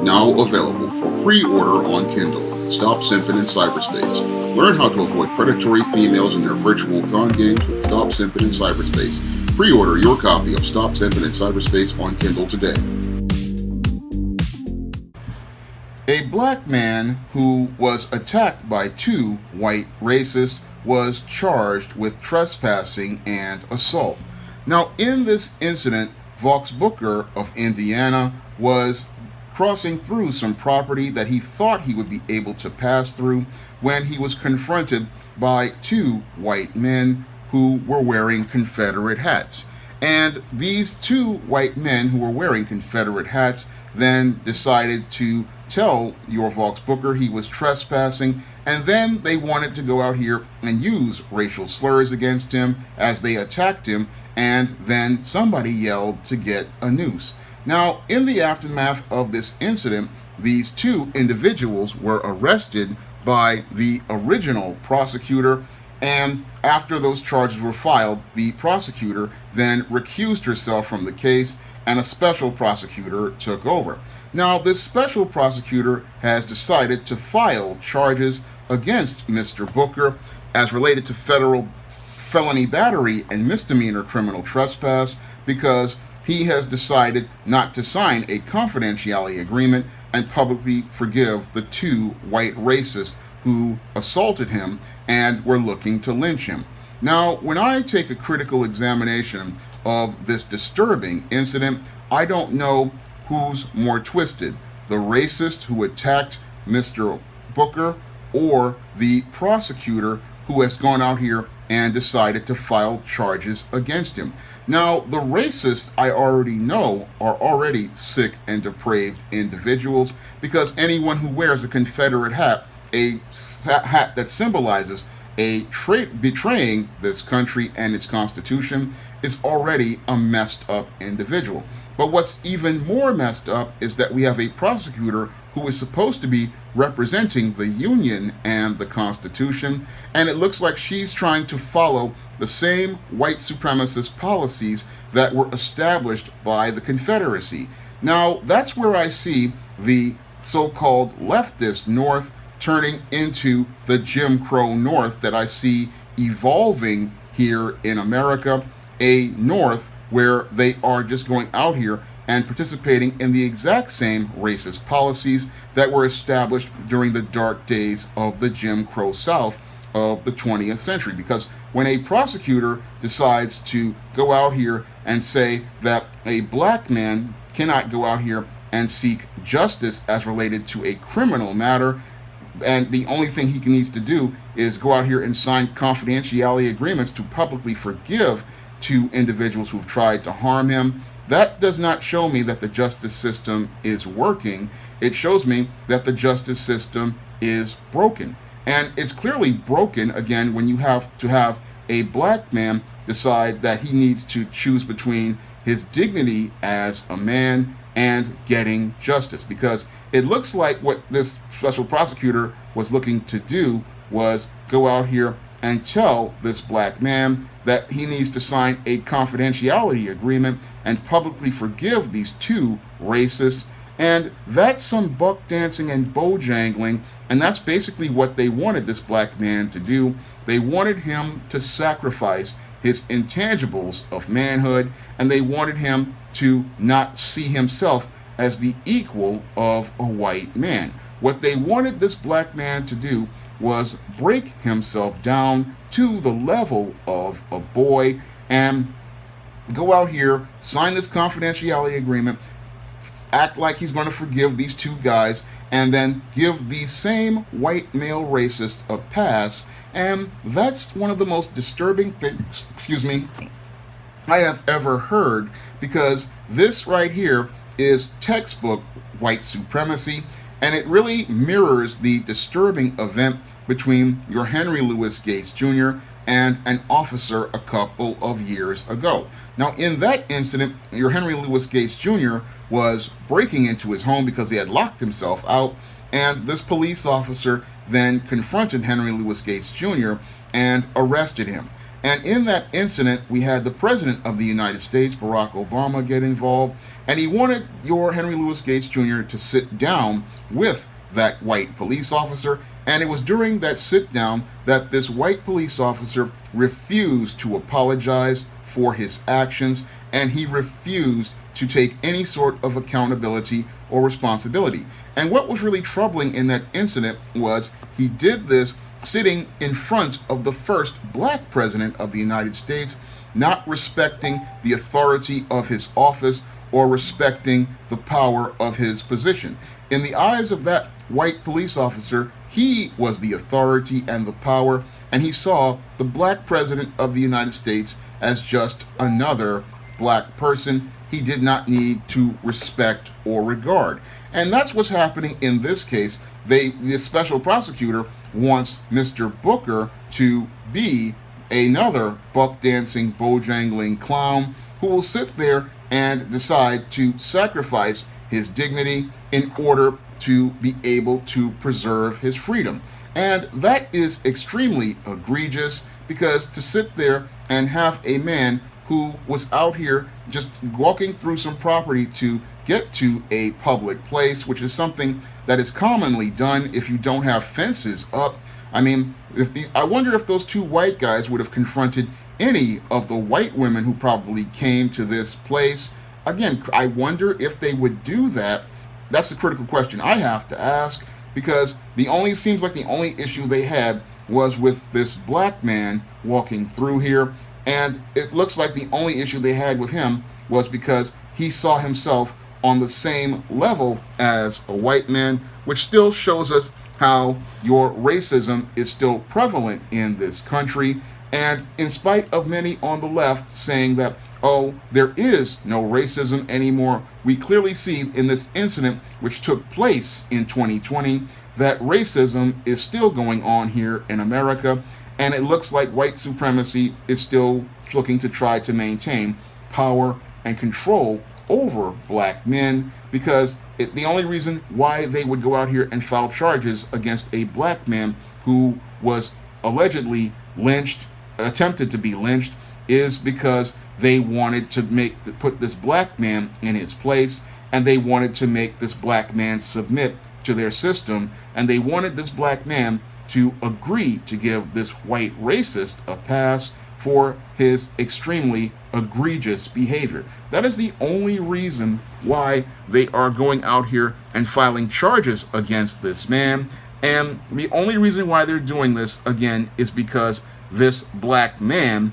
Now available for pre-order on Kindle. Stop Simping in Cyberspace. Learn how to avoid predatory females in their virtual con games with Stop Simping in Cyberspace. Pre-order your copy of Stop Simping in Cyberspace on Kindle today. A black man who was attacked by two white racists was charged with trespassing and assault. Now, in this incident, Vauhxx of Indiana was crossing through some property that he thought he would be able to pass through when he was confronted by two white men who were wearing Confederate hats. And these two white men who were wearing Confederate hats then decided to tell your Vauhxx he was trespassing, and then they wanted to go out here and use racial slurs against him as they attacked him, and then somebody yelled to get a noose. Now, in the aftermath of this incident, these two individuals were arrested by the original prosecutor, and after those charges were filed, the prosecutor then recused herself from the case, and a special prosecutor took over. Now, this special prosecutor has decided to file charges against Mr. Booker as related to federal felony battery and misdemeanor criminal trespass because he has decided not to sign a confidentiality agreement and publicly forgive the two white racists who assaulted him and were looking to lynch him. Now, when I take a critical examination of this disturbing incident, I don't know who's more twisted, the racist who attacked Mr. Booker or the prosecutor who has gone out here and decided to file charges against him. Now, the racists I already know are already sick and depraved individuals because anyone who wears a Confederate hat, a hat that symbolizes a betraying this country and its Constitution, is already a messed up individual. But what's even more messed up is that we have a prosecutor who is supposed to be representing the Union and the Constitution, and it looks like she's trying to follow the same white supremacist policies that were established by the Confederacy. Now, that's where I see the so-called leftist North turning into the Jim Crow North that I see evolving here in America, a North where they are just going out here and participating in the exact same racist policies that were established during the dark days of the Jim Crow South of the 20th century. Because when a prosecutor decides to go out here and say that a black man cannot go out here and seek justice as related to a criminal matter, and the only thing he needs to do is go out here and sign confidentiality agreements to publicly forgive two individuals who've tried to harm him, that does not show me that the justice system is working. It shows me that the justice system is broken. And it's clearly broken, again, when you have to have a black man decide that he needs to choose between his dignity as a man and getting justice. Because it looks like what this special prosecutor was looking to do was go out here and tell this black man that he needs to sign a confidentiality agreement and publicly forgive these two racists. And that's some buck dancing and bojangling, and that's basically what they wanted this black man to do. They wanted him to sacrifice his intangibles of manhood, and they wanted him to not see himself as the equal of a white man. What they wanted this black man to do was break himself down to the level of a boy and go out here, sign this confidentiality agreement, act like he's going to forgive these two guys, and then give these same white male racists a pass. And that's one of the most disturbing things, I have ever heard, because this right here is textbook white supremacy, and it really mirrors the disturbing event between your Henry Louis Gates Jr. and an officer a couple of years ago. Now, in that incident, your Henry Louis Gates Jr. was breaking into his home because he had locked himself out, and this police officer then confronted Henry Louis Gates Jr. and arrested him. And in that incident, we had the President of the United States, Barack Obama, get involved, and he wanted your Henry Louis Gates Jr. to sit down with that white police officer. And it was during that sit down that this white police officer refused to apologize for his actions, and he refused to take any sort of accountability or responsibility. And what was really troubling in that incident was he did this sitting in front of the first black president of the United States, not respecting the authority of his office or respecting the power of his position. In the eyes of that white police officer, he was the authority and the power, and he saw the black president of the United States as just another black person he did not need to respect or regard. And that's what's happening in this case. The special prosecutor wants Mr. Booker to be another buck dancing, bojangling clown who will sit there and decide to sacrifice his dignity in order to be able to preserve his freedom. And that is extremely egregious, because to sit there and have a man who was out here just walking through some property to get to a public place, which is something that is commonly done if you don't have fences up. I mean, I wonder if those two white guys would have confronted any of the white women who probably came to this place. Again, I wonder if they would do that. That's the critical question I have to ask, because seems like the only issue they had was with this black man walking through here. And it looks like the only issue they had with him was because he saw himself on the same level as a white man, which still shows us how your racism is still prevalent in this country. And in spite of many on the left saying that, oh, there is no racism anymore, we clearly see in this incident, which took place in 2020, that racism is still going on here in America. And it looks like white supremacy is still looking to try to maintain power and control over black men, because the only reason why they would go out here and file charges against a black man who was allegedly lynched, attempted to be lynched, is because they wanted to put this black man in his place, and they wanted to make this black man submit to their system, and they wanted this black man to agree to give this white racist a pass for his extremely egregious behavior. That is the only reason why they are going out here and filing charges against this man. And the only reason why they're doing this, again, is because this black man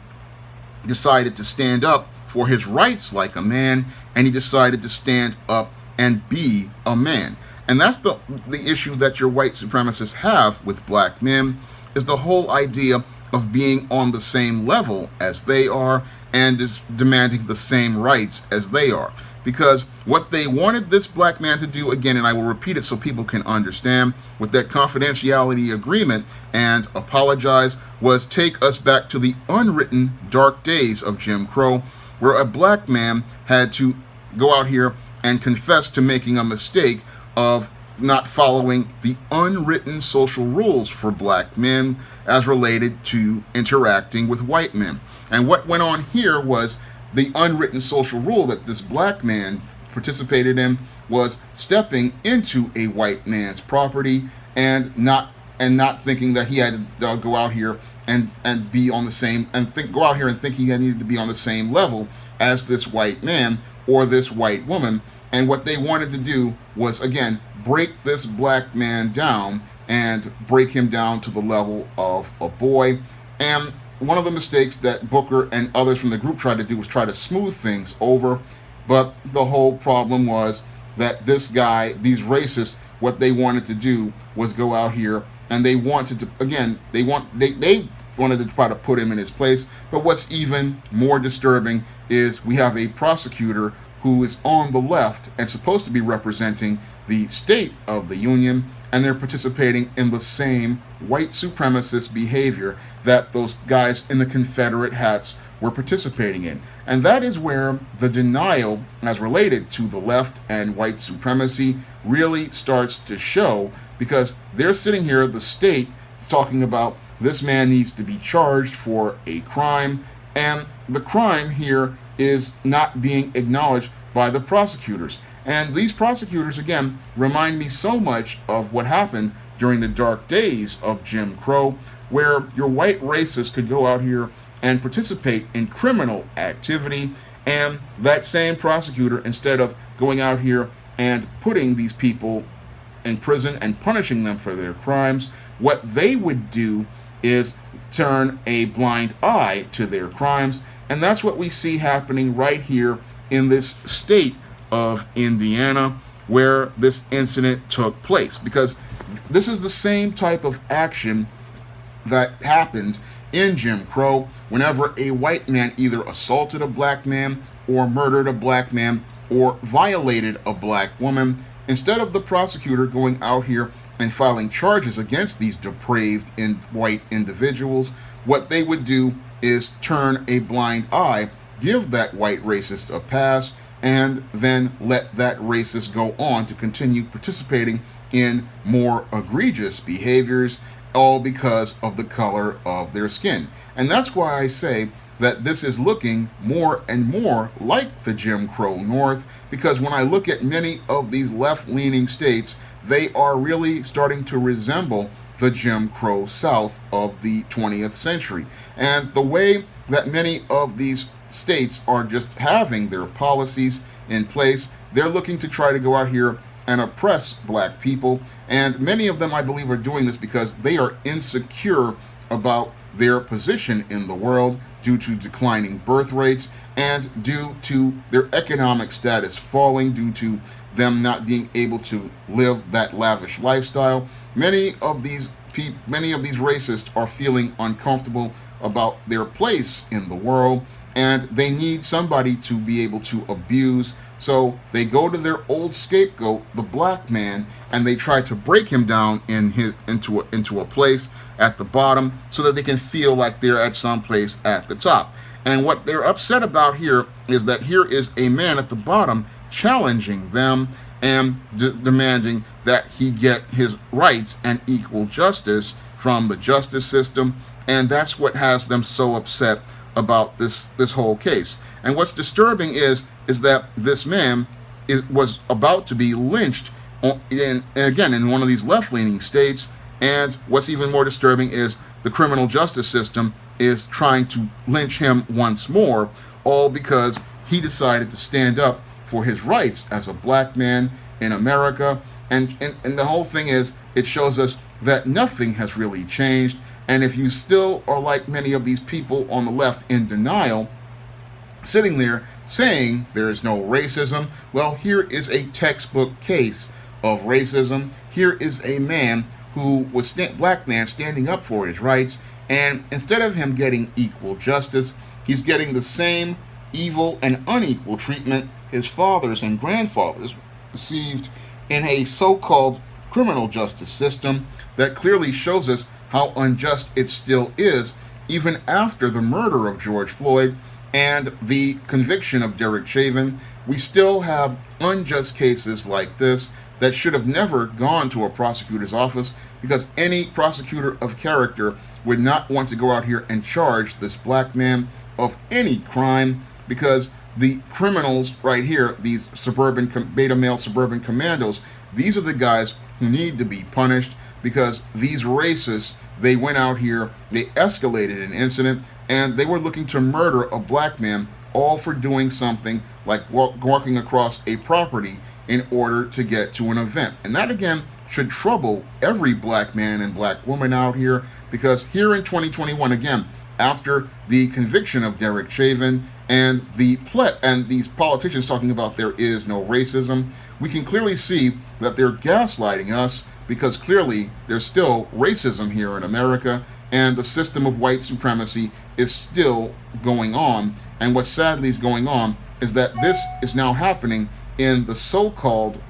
decided to stand up for his rights like a man, and he decided to stand up and be a man. And that's the issue that your white supremacists have with black men, is the whole idea of being on the same level as they are and is demanding the same rights as they are. Because what they wanted this black man to do, again, and I will repeat it so people can understand, with that confidentiality agreement and apologize, was take us back to the unwritten dark days of Jim Crow, where a black man had to go out here and confess to making a mistake of not following the unwritten social rules for black men as related to interacting with white men. And what went on here was the unwritten social rule that this black man participated in was stepping into a white man's property and not thinking that he had to go out here and be on the same go out here and think he needed to be on the same level as this white man or this white woman. And what they wanted to do was, again, break this black man down and break him down to the level of a boy. And one of the mistakes that Booker and others from the group tried to do was try to smooth things over. But the whole problem was that this guy, these racists, what they wanted to do was go out here and they wanted to, again, they wanted to try to put him in his place. But what's even more disturbing is we have a prosecutor who is on the left and supposed to be representing the state of the union, and they're participating in the same white supremacist behavior that those guys in the Confederate hats were participating in. And that is where the denial as related to the left and white supremacy really starts to show, because they're sitting here, the state, talking about this man needs to be charged for a crime, and the crime here is not being acknowledged by the prosecutors. And these prosecutors, again, remind me so much of what happened during the dark days of Jim Crow, where your white racists could go out here and participate in criminal activity, and that same prosecutor, instead of going out here and putting these people in prison and punishing them for their crimes, what they would do is turn a blind eye to their crimes. And that's what we see happening right here in this state of Indiana, where this incident took place, because this is the same type of action that happened in Jim Crow whenever a white man either assaulted a black man or murdered a black man or violated a black woman. Instead of the prosecutor going out here and filing charges against these depraved white individuals, what they would do is turn a blind eye, give that white racist a pass, and then let that racist go on to continue participating in more egregious behaviors, all because of the color of their skin. And that's why I say that this is looking more and more like the Jim Crow North, because when I look at many of these left-leaning states, they are really starting to resemble the Jim Crow South of the 20th century. And the way that many of these states are just having their policies in place, they're looking to try to go out here and oppress black people. And many of them, I believe, are doing this because they are insecure about their position in the world due to declining birth rates and due to their economic status falling, due to them not being able to live that lavish lifestyle. Many of these racists are feeling uncomfortable about their place in the world, and they need somebody to be able to abuse. So they go to their old scapegoat, the black man, and they try to break him down into a place at the bottom so that they can feel like they're at some place at the top. And what they're upset about here is that here is a man at the bottom challenging them and demanding that he get his rights and equal justice from the justice system. And that's what has them so upset about this whole case. And what's disturbing is that this man was about to be lynched in one of these left-leaning states. And what's even more disturbing is the criminal justice system is trying to lynch him once more, all because he decided to stand up for his rights as a black man in America. And the whole thing is, it shows us that nothing has really changed. And if you still are like many of these people on the left in denial, sitting there saying there is no racism, well, here is a textbook case of racism. Here is a man who was black man standing up for his rights, and instead of him getting equal justice, he's getting the same evil and unequal treatment his fathers and grandfathers received in a so-called criminal justice system that clearly shows us how unjust it still is, even after the murder of George Floyd and the conviction of Derek Chauvin. We still have unjust cases like this that should have never gone to a prosecutor's office, because any prosecutor of character would not want to go out here and charge this black man of any crime, because the criminals right here, these beta male suburban commandos, these are the guys who need to be punished, because these racists, they went out here, they escalated an incident, and they were looking to murder a black man, all for doing something like walking across a property in order to get to an event. And that, again, should trouble every black man and black woman out here, because here in 2021, again, after the conviction of Derek Chauvin and these politicians talking about there is no racism, we can clearly see that they're gaslighting us, because clearly there's still racism here in America, and the system of white supremacy is still going on. And what sadly is going on is that this is now happening in the so-called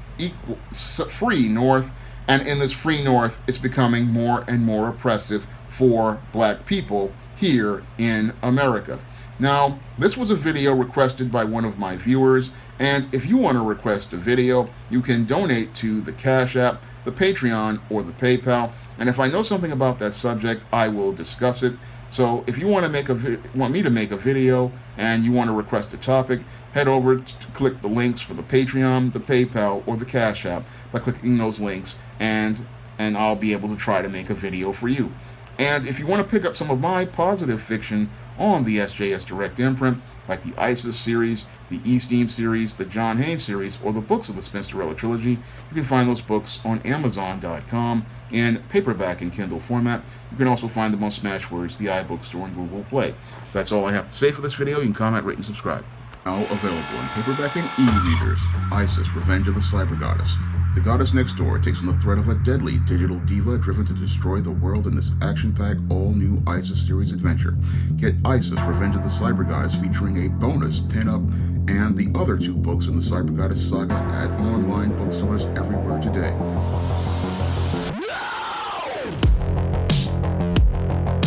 free North, and in this free North, it's becoming more and more oppressive for black people here in America. Now, this was a video requested by one of my viewers, and if you want to request a video, you can donate to the Cash App, the Patreon, or the PayPal, and if I know something about that subject, I will discuss it. So if you want me to make a video and you want to request a topic, head over to click the links for the Patreon, the PayPal, or the Cash App by clicking those links, and I'll be able to try to make a video for you. And if you want to pick up some of my positive fiction on the SJS Direct imprint, like the ISIS series, the E-Steam series, the John Haynes series, or the books of the Spinsterella trilogy, you can find those books on Amazon.com in paperback and Kindle format. You can also find them on Smashwords, the iBook Store, and Google Play. That's all I have to say for this video. You can comment, rate, and subscribe. Now available in paperback and e-readers, ISIS, Revenge of the Cyber Goddess. The goddess next door takes on the threat of a deadly digital diva driven to destroy the world in this action-packed, all-new ISIS series adventure. Get ISIS, Revenge of the Cyber Goddess, featuring a bonus pin-up and the other 2 books in the Cyber Goddess saga at online bookstores everywhere today.